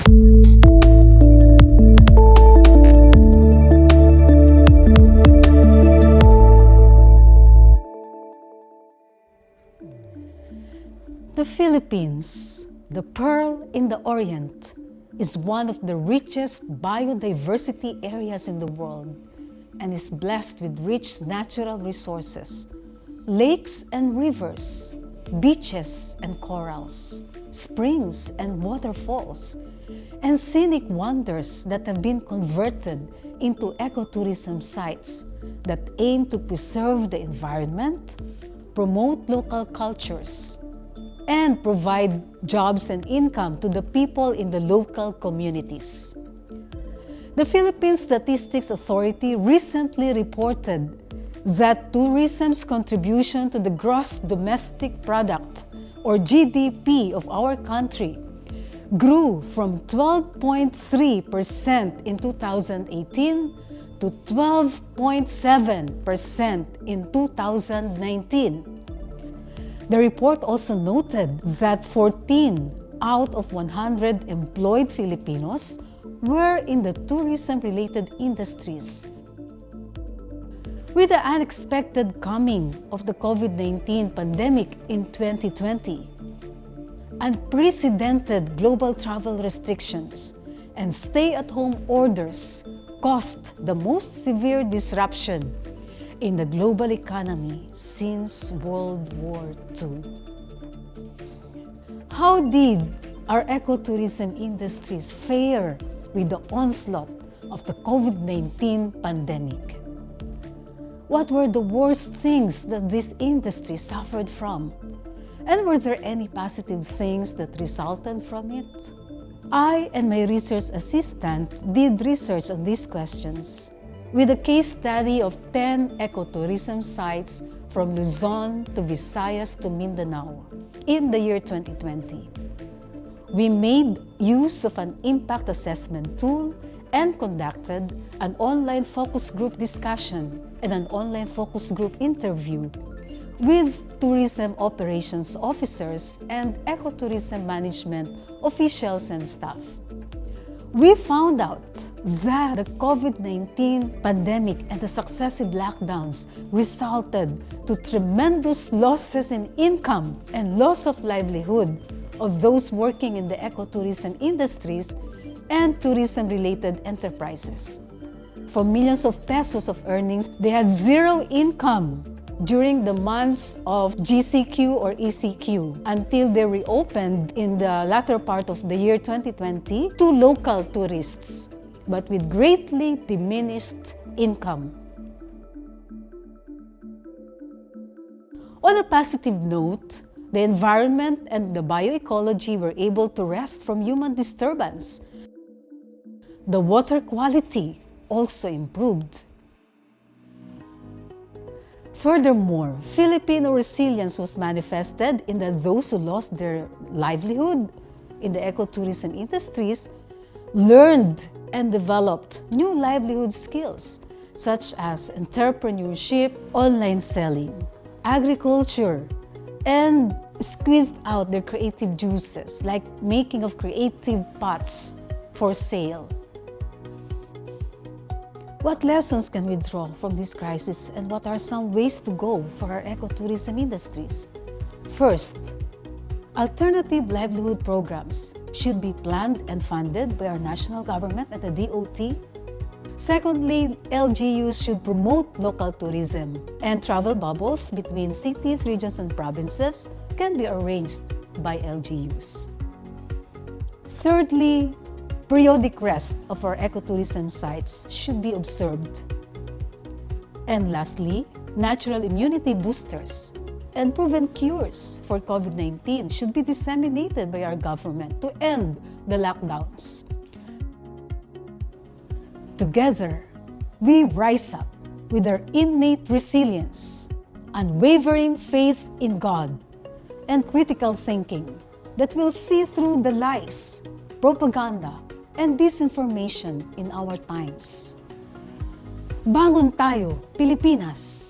The Philippines, the pearl in the Orient, is one of the richest biodiversity areas in the world and is blessed with rich natural resources, lakes and rivers, beaches and corals, springs and waterfalls, and scenic wonders that have been converted into ecotourism sites that aim to preserve the environment, promote local cultures, and provide jobs and income to the people in the local communities. The Philippine Statistics Authority recently reported that tourism's contribution to the gross domestic product, or GDP, of our country grew from 12.3% in 2018 to 12.7% in 2019. The report also noted that 14 out of 100 employed Filipinos were in the tourism-related industries. With the unexpected coming of the COVID-19 pandemic in 2020, unprecedented global travel restrictions and stay-at-home orders caused the most severe disruption in the global economy since World War II. How did our ecotourism industries fare with the onslaught of the COVID-19 pandemic? What were the worst things that this industry suffered from? And were there any positive things that resulted from it? I and my research assistant did research on these questions with a case study of 10 ecotourism sites from Luzon to Visayas to Mindanao in the year 2020. We made use of an impact assessment tool and conducted an online focus group discussion and an online focus group interview with tourism operations officers and ecotourism management officials and staff. We found out that the COVID-19 pandemic and the successive lockdowns resulted to tremendous losses in income and loss of livelihood of those working in the ecotourism industries and tourism-related enterprises. For millions of pesos of earnings, they had zero income during the months of GCQ or ECQ until they reopened in the latter part of the year 2020 to local tourists, but with greatly diminished income. On a positive note, the environment and the bioecology were able to rest from human disturbance. The water quality also improved. Furthermore, Filipino resilience was manifested in that those who lost their livelihood in the ecotourism industries learned and developed new livelihood skills such as entrepreneurship, online selling, agriculture, and squeezed out their creative juices like making of creative pots for sale. What lessons can we draw from this crisis and what are some ways to go for our ecotourism industries? First, alternative livelihood programs should be planned and funded by our national government and the DOT. Secondly, LGUs should promote local tourism and travel bubbles between cities, regions, and provinces can be arranged by LGUs. Thirdly, periodic rest of our ecotourism sites should be observed. And lastly, natural immunity boosters and proven cures for COVID-19 should be disseminated by our government to end the lockdowns. Together, we rise up with our innate resilience, unwavering faith in God, and critical thinking that will see through the lies, propaganda, and disinformation in our times. Bangon tayo, Pilipinas!